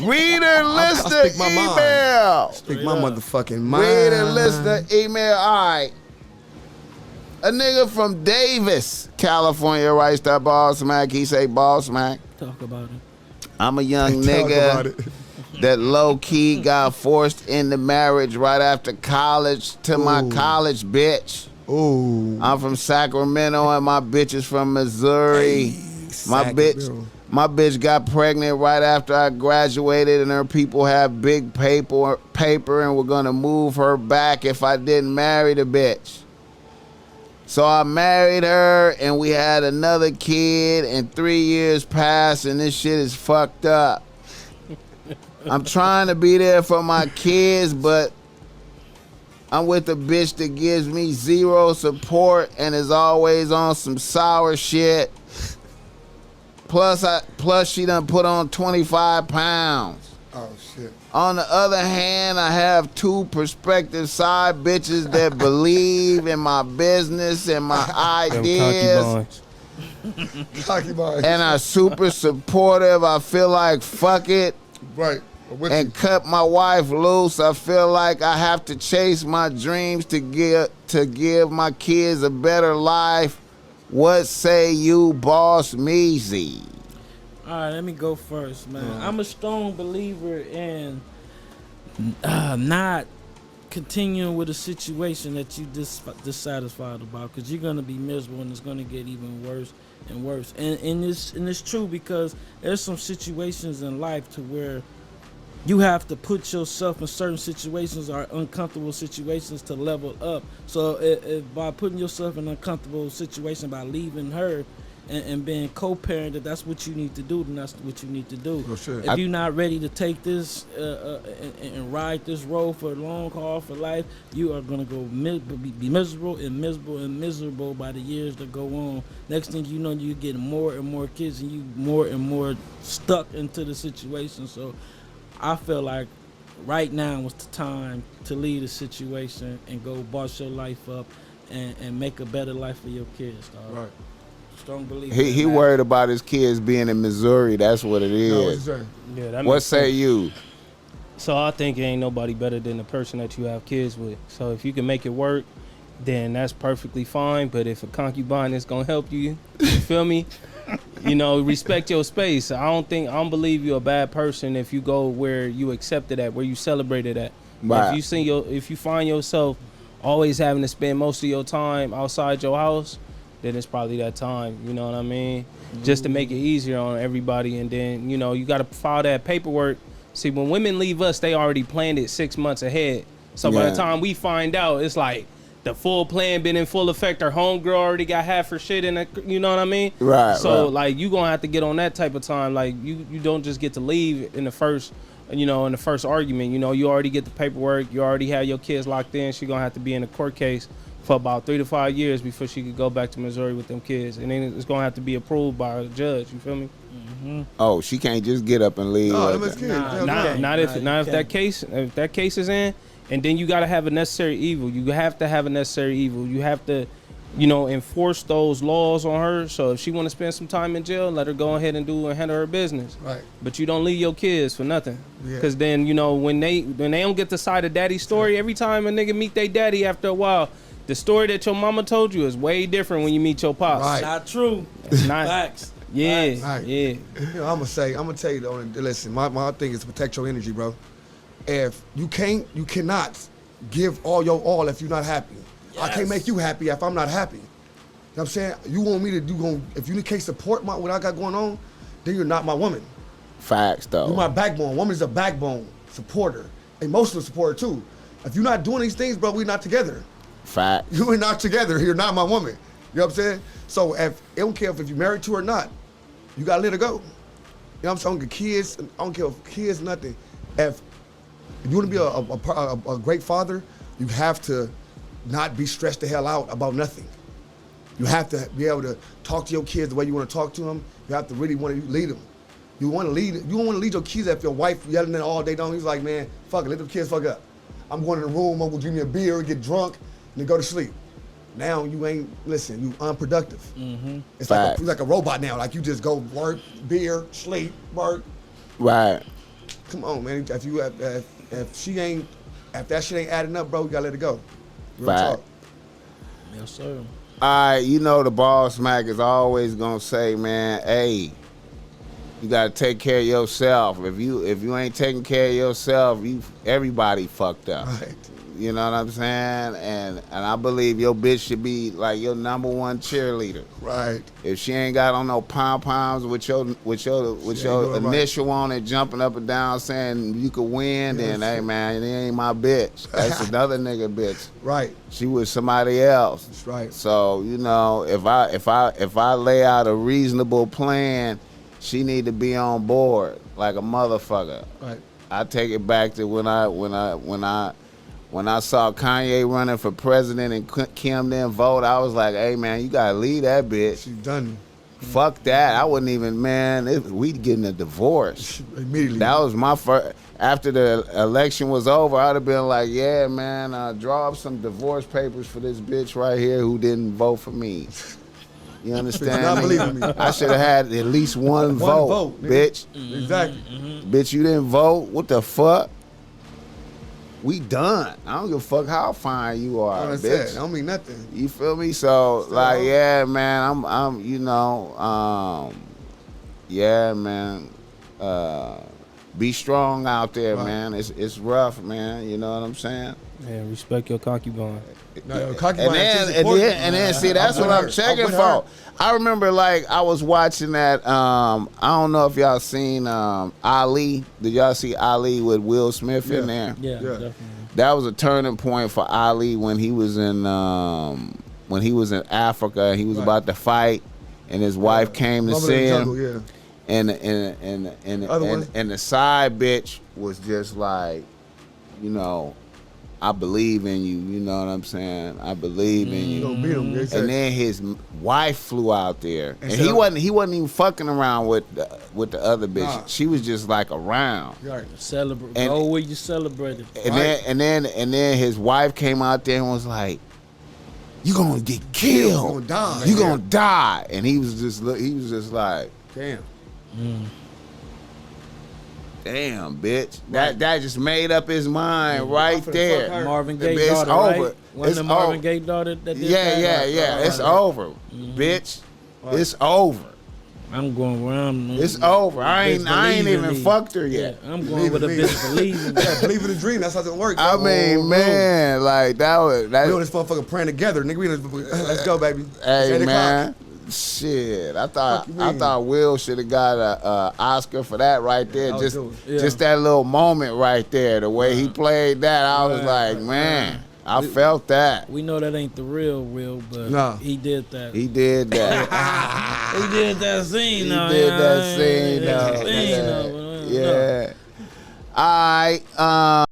Reader, listener, email. Speak my motherfucking mind. Reader, listener, email. All right. A nigga from Davis, California writes that BossMack. He say, BossMack. Talk about it. I'm a young nigga that low-key got forced into marriage right after college to my college bitch. Ooh. I'm from Sacramento and my bitch is from Missouri. Hey, my bitch got pregnant right after I graduated and her people have big paper and were gonna move her back if I didn't marry the bitch. So I married her and we had another kid and 3 years passed and this shit is fucked up. I'm trying to be there for my kids, but I'm with a bitch that gives me zero support and is always on some sour shit. Plus she done put on 25 pounds. Oh, shit. On the other hand, I have two prospective side bitches that believe in my business and my ideas. Cocky boys. And are super supportive. I feel like fuck it. Right. And cut my wife loose. I feel like I have to chase my dreams to give my kids a better life. What say you, BossMezzy? All right, let me go first, man. I'm a strong believer in not continuing with a situation that you dissatisfied about, because you're gonna be miserable and it's gonna get even worse and worse. And it's true, because there's some situations in life to where you have to put yourself in certain situations or uncomfortable situations to level up. So if by putting yourself in an uncomfortable situation by leaving her and being co-parented, that's what you need to do, then that's what you need to do. Oh, shit. If you're not ready to take this and ride this road for a long haul for life, you are going to go be miserable by the years that go on. Next thing you know, you get more and more kids and you more and more stuck into the situation. So I feel like right now was the time to leave the situation and go boss your life up and make a better life for your kids, dog. Right. Strong believer. He worried about his kids being in Missouri. That's what it is. Yeah, What say you? So I think it ain't nobody better than the person that you have kids with. So if you can make it work, then that's perfectly fine. But if a concubine is gonna help you, you feel me? You know, respect your space. I don't believe you're a bad person if you go where you accept it at, where you celebrate it at. Right. If you find yourself always having to spend most of your time outside your house, then it's probably that time. You know what I mean? Just to make it easier on everybody, and then you know you got to file that paperwork. See, when women leave us, they already planned it 6 months ahead. So by the time we find out, it's like the full plan been in full effect. Our homegirl already got half her shit in it. You know what I mean? Right. So right. like you gonna have to get on that type of time. Like you don't just get to leave in the first, argument. You know, you already get the paperwork. You already have your kids locked in. She gonna have to be in a court case for about 3 to 5 years before she could go back to Missouri with them kids, and then it's gonna have to be approved by a judge. You feel me? Mm-hmm. Oh, she can't just get up and leave. No, like that. Not if that case is in, and then you gotta have a necessary evil. You have to have a necessary evil. You have to, enforce those laws on her. So if she want to spend some time in jail, let her go ahead and handle her business. Right. But you don't leave your kids for nothing. Yeah. Because then when they don't get the side of daddy's story, every time a nigga meet their daddy after a while, the story that your mama told you is way different when you meet your pops. Right. Not true. It's not. Facts. Yeah. Right. Yeah. I'm gonna tell you though. Listen, my thing is to protect your energy, bro. If you cannot give all your all if you're not happy. Yes. I can't make you happy if I'm not happy. You know what I'm saying? You want me to if you can't support what I got going on, then you're not my woman. Facts though. You're my backbone. Woman is a backbone supporter, emotional supporter too. If you're not doing these things, bro, we're not together. Fact. You are not together. You're not my woman. You know what I'm saying? So I don't care if you're married to her or not. You gotta let her go. You know what I'm saying? I don't care kids. I don't care if kids, nothing. If you want to be a great father, you have to not be stressed the hell out about nothing. You have to be able to talk to your kids the way you want to talk to them. You have to really want to lead them. You want to lead. You don't want to lead your kids if your wife yelling at all day long. He's like, man, fuck it, let the kids fuck up. I'm going in the room. I'm gonna drink me a beer, get drunk, and then go to sleep. Now you ain't you unproductive. Mm-hmm. It's like a robot now. Like you just go work, beer, sleep, work. Right. Come on, man. If she ain't, if that shit ain't adding up, bro, you gotta let it go. Real Fact. talk. Yes, sir. All right, you know the BossMack is always gonna say, man, hey, you gotta take care of yourself. If you ain't taking care of yourself, everybody fucked up. Right. You know what I'm saying? And I believe your bitch should be like your number one cheerleader. Right. If she ain't got on no pom-poms with your doing initial on it, jumping up and down saying you could win, then hey man, it ain't my bitch. That's another nigga bitch. Right. She was somebody else. That's right. So, you know, if I lay out a reasonable plan, she need to be on board like a motherfucker. Right. I take it back to when I saw Kanye running for president and Kim didn't vote. I was like, hey man, you gotta leave that bitch. She's done. Fuck that. I wouldn't even, man, we getting a divorce. Immediately. That was my first. After the election was over, I'd have been like, yeah, man, draw up some divorce papers for this bitch right here who didn't vote for me. You understand? Not believing me. I should have had at least one vote, bitch. Exactly. Bitch, you didn't vote? What the fuck? We done. I don't give a fuck how fine you are, bitch. I don't mean nothing. You feel me? So like, yeah, man, I'm, you know, yeah, man. Be strong out there, man. It's rough, man. You know what I'm saying? Man, respect your concubine. No, and then see, that's what I'm checking for. I remember, like, I was watching that. I don't know if y'all seen Ali. Did y'all see Ali with Will Smith in there? Yeah, definitely. That was a turning point for Ali when he was in Africa. He was about to fight, and his wife came to see him. And the side bitch was just like, you know, I believe in you. You know what I'm saying? I believe in you. Beat him, and then his wife flew out there, and he wasn't even fucking around with the other bitch. Nah. She was just like around. Right. Celebrate. And- Go where you celebrated. And then his wife came out there and was like, "You gonna get killed. You gonna die. You gonna die." And he was just like, Damn. damn, bitch. That just made up his mind right there. Marvin Gaye's It's daughter, over. right? One of the Marvin Gaye daughter that did that? Yeah. It's over, bitch. It's over. I'm going where I'm. It's over. I ain't even fucked her yet. Yeah, I'm going with a bitch believing. Yeah, believe in the dream. That's how it works. I mean, man, like that was We on this motherfucker praying together, nigga. Let's go, baby. Hey man, shit. I thought Will should have got a Oscar for that right there. Just that little moment right there. The way he played that, I was like, man, I felt that. We know that ain't the real Will, but he did that. He did that. He did that scene. He though, did you that know? scene. He did that though. scene, though. Yeah. All right.